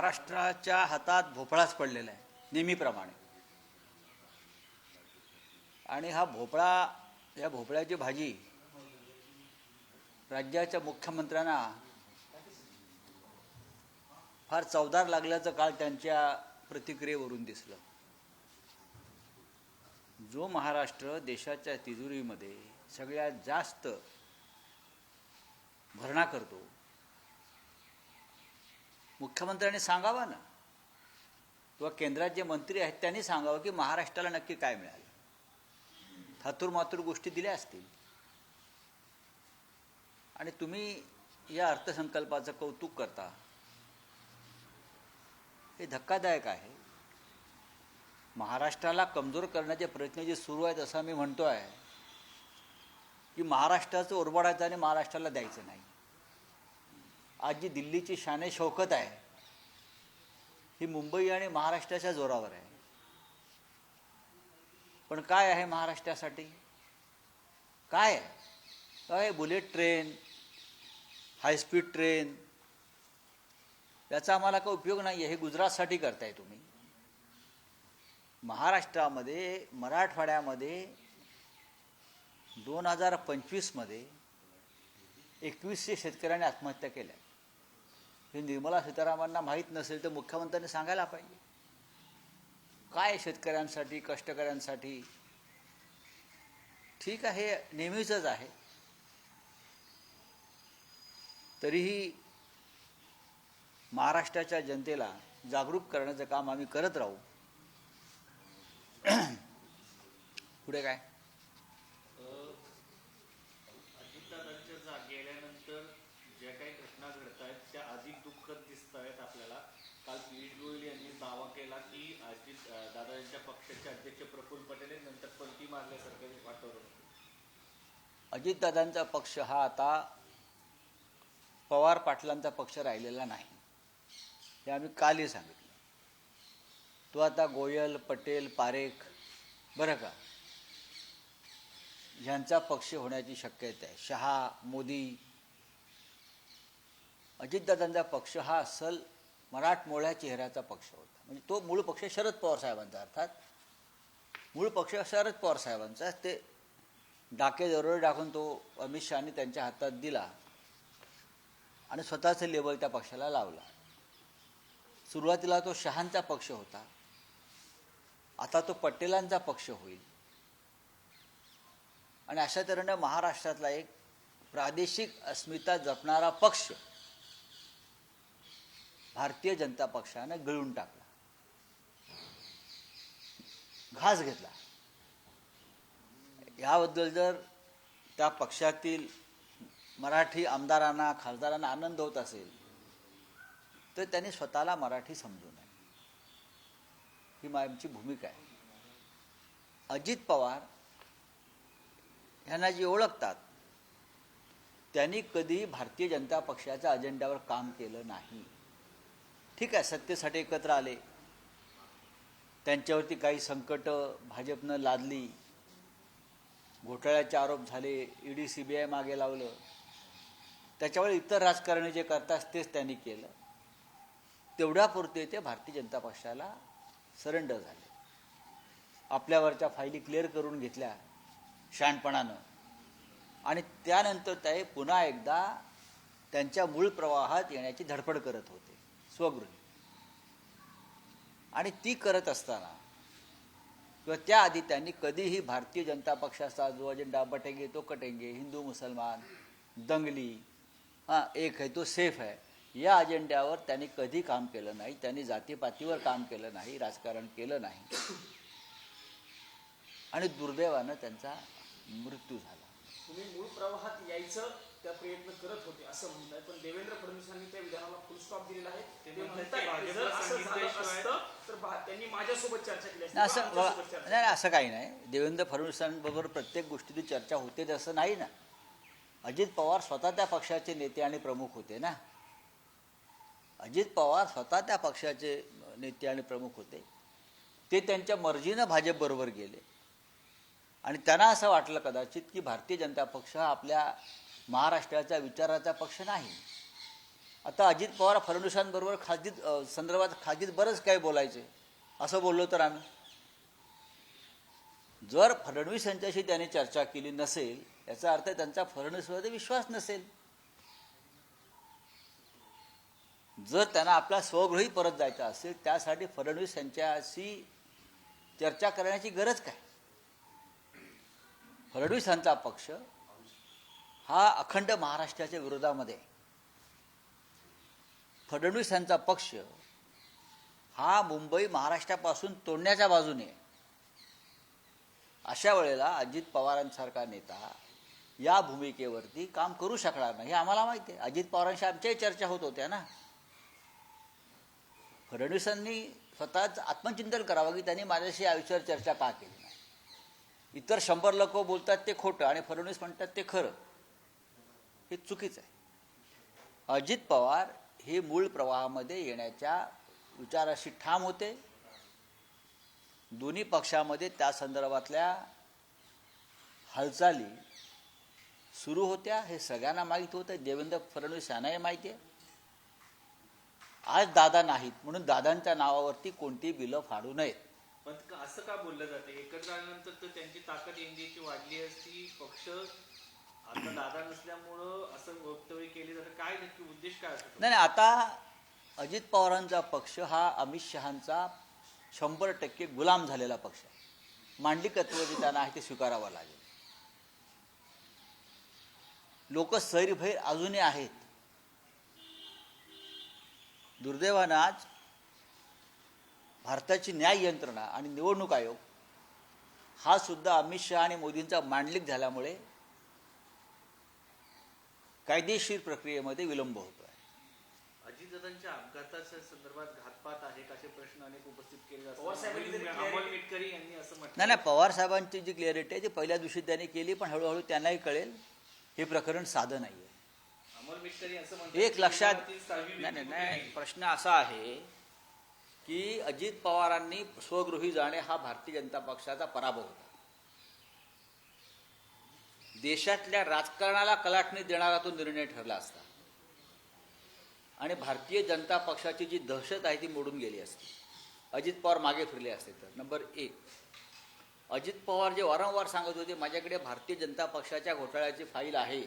महाराष्ट्राच्या हातात भोपळाच पडलेला आहे नेहमीप्रमाणे. आणि हा भोपळा, या भोपळ्याची भाजी राज्याच्या मुख्यमंत्र्यांना फार चवदार लागल्याचं काल त्यांच्या प्रतिक्रियेवरून दिसलं. जो महाराष्ट्र देशाच्या तिजोरीमध्ये सगळ्यात जास्त भरणा करतो, मुख्यमंत्र्यांनी सांगावं ना, किंवा केंद्रात जे मंत्री आहेत त्यांनी सांगावं की महाराष्ट्राला नक्की काय मिळालं. थातूरमातूर गोष्टी दिल्या असतील. आणि तुम्ही या अर्थसंकल्पाचं कौतुक करता, हे धक्कादायक आहे. महाराष्ट्राला कमजोर करण्याचे प्रयत्न जे सुरू आहेत असं मी म्हणतो आहे की महाराष्ट्राचं ओरबाडायचं आणि महाराष्ट्राला द्यायचं नाही. आज जी दिल्लीची शान शौकत आहे ही मुंबई आणि महाराष्ट्राच्या जोरावर आहे. पण काय आहे महाराष्ट्रासाठी? काय आहे? काय बुलेट ट्रेन, हायस्पीड ट्रेन, याचा आम्हाला काही उपयोग नाही आहे. हे गुजरातसाठी करताय तुम्ही. महाराष्ट्रामध्ये, मराठवाड्यामध्ये 2025 मध्ये 2100 शेतकऱ्यांनी आत्महत्या केल्या. हे निर्मला सीतारामनना माहीत नसेल तर मुख्यमंत्र्यांनी सांगायला पाहिजे. काय शेतकऱ्यांसाठी, कष्टकऱ्यांसाठी? ठीक आहे, हे नेहमीचंच आहे. तरीही महाराष्ट्राच्या जनतेला जागरूक करण्याचं काम आम्ही करत राहू. पुढे काय? अजितदादांच्या गेल्यानंतर ज्या काही घटना घडत आहेत त्या अधिक दुःखद दिसत आहेत आपल्याला. काल पियुष गोयल यांनी दावा केला की अजितदादा यांच्या पक्षाचे अध्यक्ष प्रफुल्ल पटेल नंतर पलटी मारल्यासारखं वातावरण. अजितदादांचा पक्ष हा आता पवार पाटलांचा पक्ष राहिलेला नाही, हे आम्ही कालही सांगितलं. तो आता गोयल, पटेल, पारेख, बरं का, ह्यांचा पक्ष होण्याची शक्यता आहे. शहा, मोदी. अजितदादांचा पक्ष हा असल मराठमोळ्या चेहऱ्याचा पक्ष होता. म्हणजे तो मूळ पक्ष शरद पवार साहेबांचा, अर्थात मूळ पक्ष शरद पवार साहेबांचा. ते डाके दरोडे टाकून तो अमित शहानी त्यांच्या हातात दिला आणि स्वतःचं लेबल त्या पक्षाला लावला. सुरुवातीला तो शहांचा पक्ष होता, आता तो पटेलांचा पक्ष होईल. आणि अशा तऱ्हेनं महाराष्ट्रातला एक प्रादेशिक अस्मिता जपणारा पक्ष भारतीय जनता पक्षानं गिळून टाकला, घास घेतला. याबद्दल जर त्या पक्षातील मराठी आमदारांना, खासदारांना आनंद होत असेल तर त्यांनी स्वतःला मराठी समजू नये, ही आमची भूमिका आहे. अजित पवार ह्यांना जे ओळखतात त्यांनी कधी भारतीय जनता पक्षाच्या अजेंड्यावर काम केलं नाही. ठीक आहे, सत्तेसाठी एकत्र आले, त्यांच्यावरती काही संकट भाजपनं लादली, घोटाळ्याचे आरोप झाले, ईडी CBI मागे लावलं, त्याच्यावर इतर राजकारणी जे करतात तेच त्यांनी केलं. तेवढ्यापुरते ते भारतीय जनता पक्षाला सरेंडर झाले. आपल्यावरच्या फायली क्लिअर करून घेतल्या शहाणपणानं आणि त्यानंतर ते पुन्हा एकदा त्यांच्या मूळ प्रवाहात येण्याची धडपड करत होते, स्वगृही. आणि ती करत असताना किंवा त्याआधी त्यांनी कधीही भारतीय जनता पक्षाचा जो अजेंडा बटेंगे तो कटेंगे, हिंदू मुसलमान, दंगली, एक है तो सेफ है, या अजेंड्यावर त्यांनी कधी काम केलं नाही. त्यांनी जातीपातीवर काम केलं नाही, राजकारण केलं नाही. आणि दुर्दैवानं त्यांचा मृत्यू झाला. तुम्ही मूळ प्रवाहात यायचं त्या प्रयत्न करत होते असं म्हणताय, पण देवेंद्र फडणवीसांनी त्या विधानाला फुल स्टॉप दिलेला आहे. ते म्हणताय जर असं झालं असतं तर त्यांनी माझ्यासोबत चर्चा केली असती. नाही, असं काही नाही. देवेंद्र फडणवीसांबरोबर प्रत्येक गोष्टीची चर्चा होते असं नाही ना. अजित पवार स्वतः त्या पक्षाचे नेते आणि प्रमुख होते ना. अजित पवार स्वतः त्या पक्षाचे नेते आणि प्रमुख होते. ते त्यांच्या मर्जीनं भाजपबरोबर गेले आणि त्यांना असं वाटलं कदाचित की भारतीय जनता पक्ष हा आपल्या महाराष्ट्राच्या विचाराचा पक्ष नाही. आता अजित पवार फडणवीसांबरोबर संदर्भात खाजगीत बरंच काही बोलायचे असं बोललो तर आम्ही. जर फडणवीस यांच्याशी त्यांनी चर्चा केली नसेल याचा अर्थ त्यांचा फडणवीसवर विश्वास नसेल. जर त्यांना आपला स्वगृही परत जायचा असेल त्यासाठी फडणवीस यांच्याशी चर्चा करण्याची गरज काय. फडणवीस यांचा पक्ष हा अखंड महाराष्ट्राच्या विरोधामध्ये आहे. फडणवीस यांचा पक्ष हा मुंबई महाराष्ट्रापासून तोडण्याच्या बाजूने आहे. अशा वेळेला अजित पवारांसारखा नेता या भूमिकेवरती काम करू शकणार नाही हे आम्हाला माहिती आहे. अजित पवारांशी आमच्याही चर्चा होत होत्या ना. फडणवीसांनी स्वतःच आत्मचिंतन करावं की त्यांनी माझ्याशी या विषयावर चर्चा का केली नाही. इतर 100 लोक बोलतात ते खोटं आणि फडणवीस म्हणतात ते खरं. हे चुकीचं आहे. अजित पवार हे मूळ प्रवाहामध्ये येण्याच्या विचाराशी ठाम होते. दोन्ही पक्षामध्ये त्या संदर्भातल्या हालचाली सुरू होत्या हे सगळ्यांना माहीत होतं. देवेंद्र फडणवीस यांनाही माहिती आहे. आज दादा नाहीत म्हणून दादांच्या नावावरती कोणती बिलं फाडू नयेत. पण असं का बोललं जाते. एकत्र आल्यानंतर तर त्यांची ताकद एनडीएची वाढली असती. पक्ष आता दादा नसल्यामुळं असं वक्तव्य केले जातं. काय नक्की उद्देश काय असतो. नाही आता अजित पवारांचा पक्ष हा अमित शहांचा 100% गुलाम झालेला पक्ष आहे. मांडलिकत्व जे त्यांना आहे ते स्वीकारावं लागेल. लोक सैरभैर अजूनही आहेत. दुर्दैवानं आज भारताची न्याय यंत्रणा आणि निवडणूक आयोग हा सुद्धा अमित शहा आणि मोदींचा मांडलिक झाल्यामुळे कायदेशीर प्रक्रियेमध्ये विलंब होतो आहे. अजितदादांच्या अपघाताच्या संदर्भात घातपात आहे असे प्रश्न अनेक उपस्थित केले पवार साहेबांनी जातात. अमोल मिटकरी यांनी असं म्हटलं. नाही पवार साहेबांची जी क्लिअरिटी आहे ती पहिल्या दिवशी त्यांनी केली पण हळूहळू त्यांनाही कळेल हे प्रकरण साधं नाही आहे. अमोल मिटकरी असं म्हणतात एक लक्षात की सहावी नाही प्रश्न असा आहे की अजित पवारांनी स्वगृही जाणे हा भारतीय जनता पक्षाचा पराभव होता. देशातल्या राजकारणाला कलाटणी देणारा तो निर्णय ठरला असता आणि भारतीय जनता पक्षाची जी दहशत आहे ती मोडून गेली असती. अजित पवार मागे फिरले असते तर. नंबर 1, अजित पवार जे वारंवार सांगत होते माझ्याकडे भारतीय जनता पक्षाच्या घोटाळ्याची फाईल आहे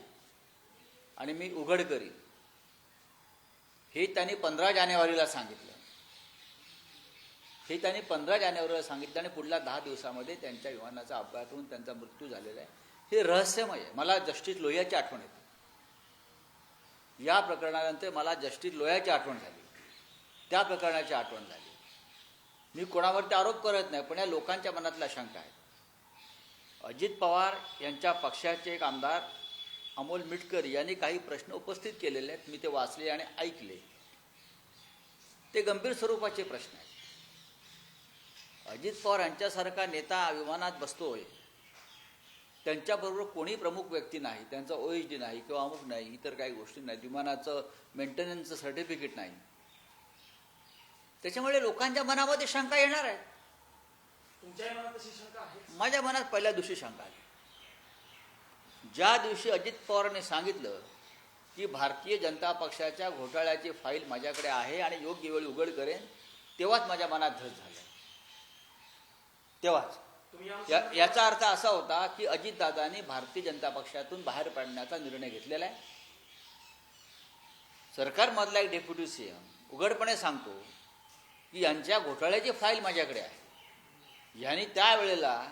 आणि मी उघड करीन, हे त्यांनी 15 जानेवारीला सांगितलं. हे त्यांनी 15 जानेवारीला सांगितलं आणि पुढल्या 10 दिवसामध्ये त्यांच्या विमानाचा अपघात होऊन त्यांचा मृत्यू झालेला आहे. हे रहस्यमय आहे. मला जस्टिस लोहियाची आठवण येते. या प्रकरणानंतर मला जस्टिस लोहियाची आठवण झाली. त्या प्रकरणाची आठवण झाली. मी कोणावरती आरोप करत नाही पण या लोकांच्या मनातल्या शंका आहेत. अजित पवार यांच्या पक्षाचे एक आमदार अमोल मिटकरी यांनी काही प्रश्न उपस्थित केलेले आहेत. मी ते वाचले आणि ऐकले. ते गंभीर स्वरूपाचे प्रश्न आहेत. अजित पवार यांच्यासारखा नेता विमानात बसतोय, त्यांच्याबरोबर कोणी प्रमुख व्यक्ती नाही, त्यांचा OSD नाही किंवा अमुक नाही, इतर काही गोष्टी नाहीत, विमानाचं मेंटेनन्सचं सर्टिफिकेट नाही. त्याच्यामुळे लोकांच्या मनामध्ये शंका येणार आहे. तुमच्या मनात अशी शंका आहे. माझ्या मनात पहिल्या दिवशी शंका आली. ज्या दिवशी अजित पवारांनी सांगितलं की भारतीय जनता पक्षाच्या घोटाळ्याची फाईल माझ्याकडे आहे आणि योग्य वेळी उघड करेन, तेव्हाच माझ्या मनात धस झाला. तेव्हाच याचा अर्थ असा होता की अजितदादांनी भारतीय जनता पक्षातून बाहेर पडण्याचा निर्णय घेतलेला आहे. सरकारमधला एक डेप्युटी CM उघडपणे सांगतो की यांच्या घोटाळ्याची फाईल माझ्याकडे आहे. यांनी त्यावेळेला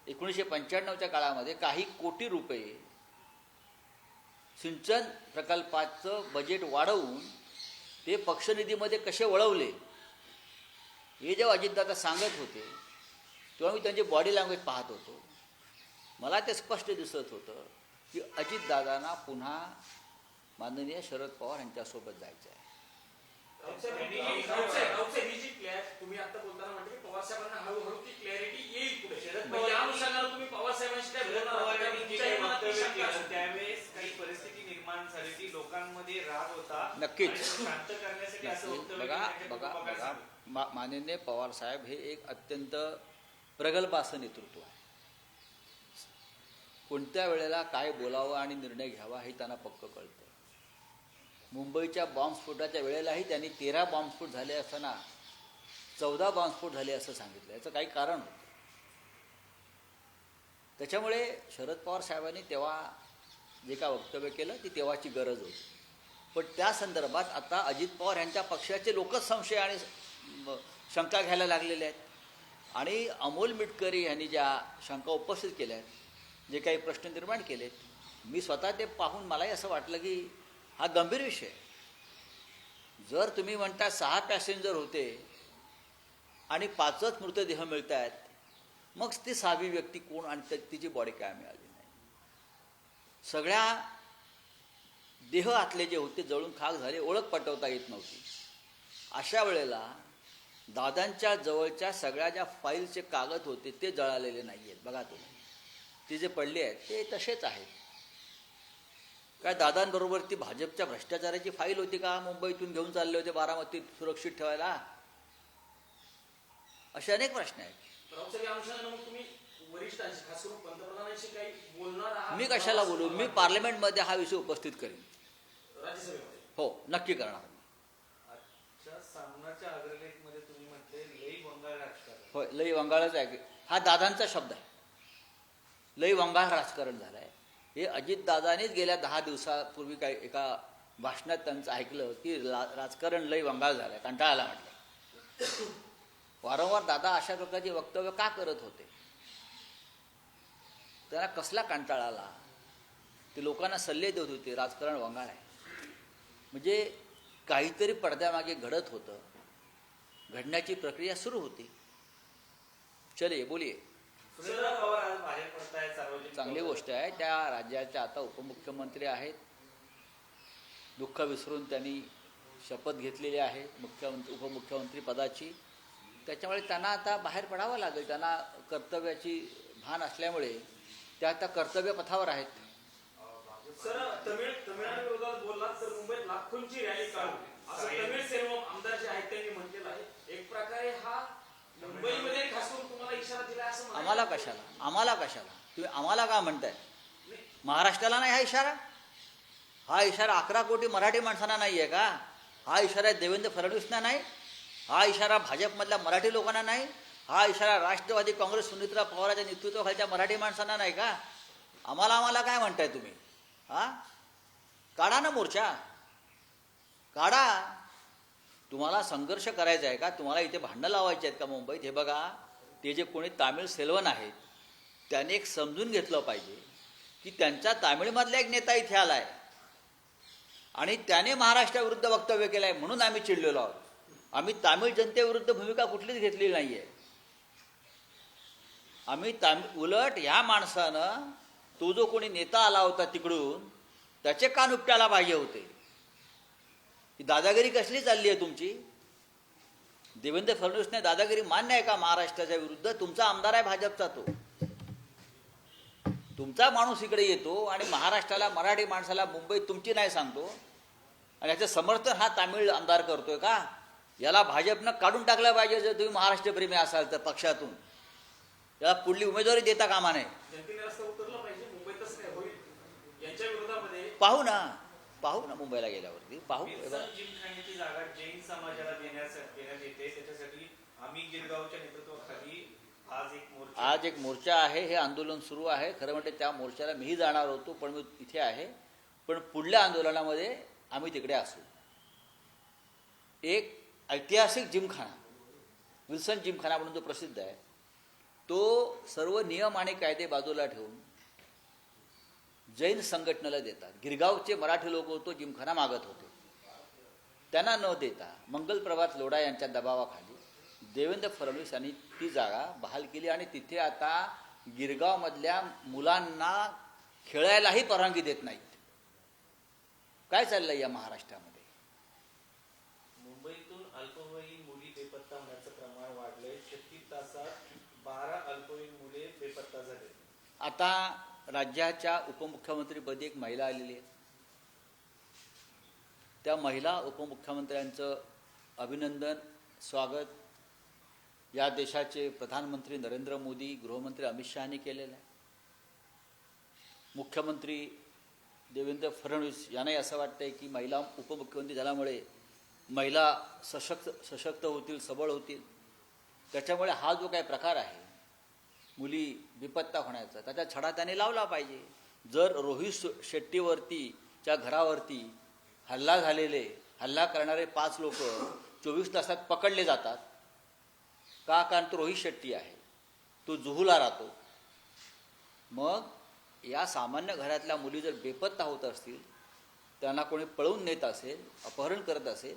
1995च्या काळामध्ये काही कोटी रुपये सिंचन प्रकल्पाचं बजेट वाढवून ते पक्षनिधीमध्ये कसे वळवले हे जेव्हा अजितदादा सांगत होते तेव्हा मी त्यांची बॉडी लँग्वेज पाहत होतो. मला ते स्पष्ट दिसत होतं की अजितदादांना पुन्हा माननीय शरद पवार यांच्यासोबत जायचं आहे. तुम्ही आता बोलताना म्हणते की पवार साहेबांना हळूहळू ती क्लॅरिटी येईल पुढे. या अनुषंगाने तुम्ही पवार साहेबांशी काय बोलणार? त्यावेळेस काही परिस्थिती निर्माण झाली की लोकांमध्ये राग होता. नक्कीच. शांत करण्यासाठी असं वक्तव्य बघा माननीय पवार साहेब हे एक अत्यंत प्रगल्भ असं नेतृत्व आहे. कोणत्या वेळेला काय बोलावं आणि निर्णय घ्यावा हे त्यांना पक्क कळतं. मुंबईच्या बॉम्बस्फोटाच्या वेळेलाही त्यांनी 13 बॉम्बस्फोट झाले असताना 14 बॉम्बस्फोट झाले असं सांगितलं. याचं काही कारण होतं. त्याच्यामुळे शरद पवार साहेबांनी तेव्हा जे काय वक्तव्य केलं ती तेव्हाची गरज होती. पण त्या संदर्भात आता अजित पवार यांच्या पक्षाचे लोकच संशय आणि शंका घ्यायला लागलेले आहेत. आणि अमोल मिटकरी यांनी ज्या शंका उपस्थित केल्या आहेत, जे काही प्रश्न निर्माण केलेत, मी स्वतः ते पाहून मलाही असं वाटलं की हा गंभीर विषय. जर तुम्ही म्हणता 6 पॅसेंजर होते आणि 5च मृतदेह मिळत आहेत, मग ती 6वी व्यक्ती कोण आणि तिची बॉडी काय मिळाली नाही. सगळ्या देह आतले जे होते जळून खाक झाले, ओळख पटवता येत नव्हती. अशा वेळेला दादांच्या जवळच्या सगळ्या ज्या फाईलचे कागद होते ते जळालेले नाही आहेत. बघा तुम्ही, ते जे पडले आहेत ते तसेच आहेत. काय दादांबरोबर ती भाजपच्या भ्रष्टाचाराची फाईल होती का? मुंबईतून घेऊन चालले होते बारामतीत सुरक्षित ठेवायला? असे अनेक प्रश्न आहेत. मी कशाला बोलू? मी पार्लमेंटमध्ये हा विषय उपस्थित करेन. हो, नक्की करणार. होय, लई वंगाळच आहे. हा दादांचा शब्द आहे. लई वंगाळ राजकारण झालं आहे. हे अजितदादांनीच गेल्या 10 दिवसापूर्वी काही एका भाषणात त्यांचं ऐकलं की राजकारण लई वंगाळ झालं आहे, कंटाळाला म्हटलं. वारंवार दादा अशा प्रकारची वक्तव्य का करत होते? त्यांना कसला कंटाळा आला? ते लोकांना सल्ले देत होते राजकारण वंगाळ आहे. म्हणजे काहीतरी पडद्यामागे घडत होतं, घडण्याची प्रक्रिया सुरू होती. चले बोलिये. चांगली गोष्ट आहे. त्या राज्याच्या आता उपमुख्यमंत्री आहेत. दुःख विसरून त्यांनी शपथ घेतलेली आहे उपमुख्यमंत्री पदाची. त्याच्यामुळे त्यांना आता बाहेर पडावं लागेल. त्यांना कर्तव्याची भान असल्यामुळे ते आता कर्तव्य पथावर आहेत. सर, तमिळनाडू विरोधात बोललात तर मुंबईत लाखोंची रॅली काढू असं तमिळ सेल्वम आमदार जे आहेत त्यांनी म्हटलेलं आहे. एक प्रकारे हा मुंबईमध्ये खास करून तुम्हाला इशारा दिला असं आम्हाला कशाला तुम्ही आम्हाला का म्हणताय? महाराष्ट्राला नाही हा इशारा? हा इशारा 11 कोटी मराठी माणसांना नाही आहे का? हा इशारा देवेंद्र फडणवीसना नाही? हा इशारा भाजपमधल्या मराठी लोकांना नाही? हा इशारा राष्ट्रवादी काँग्रेस सुनीत्रा पवारांच्या नेतृत्वाखालच्या मराठी माणसांना नाही का? आम्हाला काय म्हणताय तुम्ही? हा, काढा ना मोर्चा, काढा. तुम्हाला संघर्ष करायचा आहे का? तुम्हाला इथे भांडणं लावायची आहेत का मुंबईत? हे बघा, ते जे कोणी तामिळ सेल्वन आहेत त्याने एक समजून घेतलं पाहिजे की त्यांचा तामिळमधला एक नेता इथे आला आहे आणि त्याने महाराष्ट्राविरुद्ध वक्तव्य केलं आहे म्हणून आम्ही चिडलेलो आहोत. आम्ही तामिळ जनतेविरुद्ध भूमिका कुठलीच घेतलेली नाही आहे. आम्ही उलट ह्या माणसानं, तो जो कोणी नेता आला होता तिकडून, त्याचे कान उपटायला पाहिजे होते. ही दादागिरी कसली चालली आहे तुमची? देवेंद्र फडणवीसने दादागिरी मान्य आहे का महाराष्ट्राच्या विरुद्ध? तुमचा आमदार आहे भाजपचा, तो तुमचा माणूस इकडे येतो आणि महाराष्ट्राला, मराठी माणसाला मुंबईत तुमची नाही सांगतो आणि याचं समर्थन हा तामिळ आमदार करतोय का? याला भाजपनं काढून टाकलं पाहिजे. जर तुम्ही महाराष्ट्रप्रेमी असाल तर पक्षातून याला पुढली उमेदवारी देता कामा नये. पाहू ना मुंबईला गेल्यावरती पाहू. जिमखान्याची जागा जैन समाजाला देण्यात येते, त्याच्यासाठी आम्ही गिरगावच्या नेतृत्वाखाली आज एक मोर्चा आहे. हे आंदोलन सुरू आहे. खरं म्हणजे त्या मोर्चाला मीही जाणार होतो, पण मी इथे आहे. पण पुढल्या आंदोलनामध्ये आम्ही तिकडे असू. एक ऐतिहासिक जिमखाना, विल्सन जिमखाना म्हणून जो प्रसिद्ध आहे, तो सर्व नियम आणि कायदे बाजूला ठेवून जैन संघटनेला देतात. गिरगावचे मराठी लोक तो जिमखाना मागत होते. त्यांना न देता मंगलप्रभात लोढा यांच्या दबावाखाली देवेंद्र फडणवीस यांनी ती जागा बहाल केली आणि तिथे आता गिरगावमधल्या मुलांना खेळायलाही परवानगी देत नाहीत. काय चाललंय या महाराष्ट्रामध्ये? मुंबईतून अल्पवयीन मुली बेपत्ता होण्याचं प्रमाण वाढलंय. 36 तासात 12 अल्पवयीन मुले बेपत्ता झाले. आता राज्याच्या उपमुख्यमंत्रीपदी एक महिला आलेली आहे. त्या महिला उपमुख्यमंत्र्यांचं अभिनंदन, स्वागत या देशाचे प्रधानमंत्री नरेंद्र मोदी, गृहमंत्री अमित शहानी केलेलं आहे. मुख्यमंत्री देवेंद्र फडणवीस यांनाही असं वाटतंय की महिला उपमुख्यमंत्री झाल्यामुळे महिला सशक्त होतील, सबळ होतील. त्याच्यामुळे हा जो काही प्रकार आहे मुली बेपत्ता होण्याचा, त्याचा छडा त्याने लावला पाहिजे. जर रोहित शेट्टीवरतीच्या घरावरती हल्ला करणारे 5 लोक 24 तासात पकडले जातात का? कारण तो रोहित शेट्टी आहे, तो जुहूला राहतो. मग या सामान्य घरातल्या मुली जर बेपत्ता होत असतील, त्यांना कोणी पळवून नेत असेल, अपहरण करत असेल,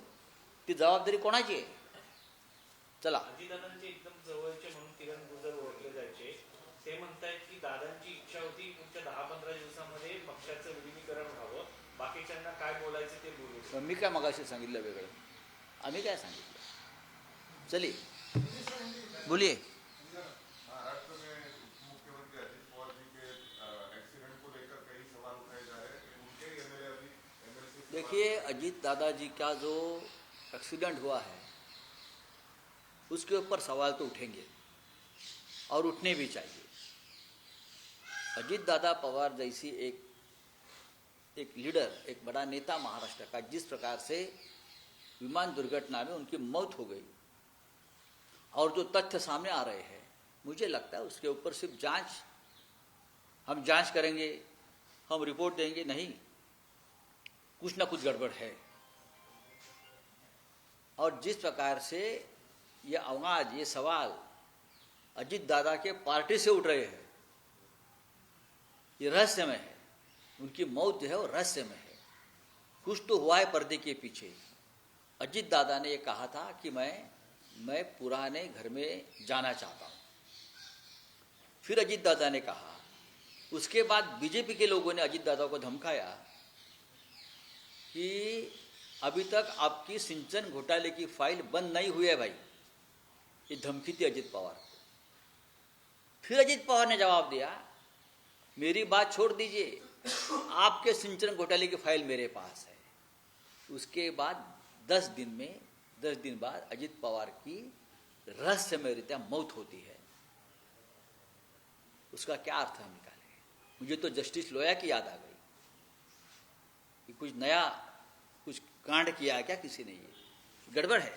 ती जबाबदारी कोणाची आहे? चला, अजितदादांचे एकदम जवळचे म्हणून किरण गुजर ओळखले जायचे. ते म्हणतायत की दादांची इच्छा होती पुढच्या 10-15 दिवसामध्ये पक्षाचं विलीनीकरण व्हावं, बाकीच्यांना काय बोलायचं ते बोलू. पण मी काय मगाशी सांगितलं वेगळं, आम्ही काय सांगितलं? चलिए बोलिए. महाराष्ट्र में मुख्यमंत्री अजित पवार जी के एक्सीडेंट को लेकर कई सवाल उठाए जा रहे हैं. उनके एमएलए अभी एमएलसी. देखिए, अजीत दादाजी का जो एक्सीडेंट हुआ है उसके ऊपर सवाल तो उठेंगे और उठने भी चाहिए. अजीत दादा पवार जैसी एक लीडर, एक बड़ा नेता महाराष्ट्र का, जिस प्रकार से विमान दुर्घटना में उनकी मौत हो गई और जो तथ्य सामने आ रहे हैं, मुझे लगता है उसके ऊपर सिर्फ हम जांच करेंगे, हम रिपोर्ट देंगे, नहीं, कुछ ना कुछ गड़बड़ है. और जिस प्रकार से ये आवाज, ये सवाल अजीत दादा के पार्टी से उठ रहे हैं, ये रहस्यमय है. उनकी मौत जो है वो रहस्यमय है. कुछ तो हुआ है पर्दे के पीछे. अजीत दादा ने ये कहा था कि मैं पुराने घर में जाना चाहता हूँ. फिर अजीत दादा ने कहा, उसके बाद बीजेपी के लोगों ने अजीत दादा को धमकाया कि अभी तक आपकी सिंचन घोटाले की फाइल बंद नहीं हुई है भाई. ये धमकी थी अजीत पवार को. फिर अजीत पवार ने जवाब दिया, मेरी बात छोड़ दीजिए, आपके सिंचन घोटाले की फाइल मेरे पास है. उसके बाद 10 दिन बाद अजीत पवार की रहस्यमय रीत्या मौत होती है. उसका क्या अर्थ हम निकालेंगे? मुझे तो जस्टिस लोया की याद आ गई कि कुछ कांड किया क्या किसी ने? ये गड़बड़ है.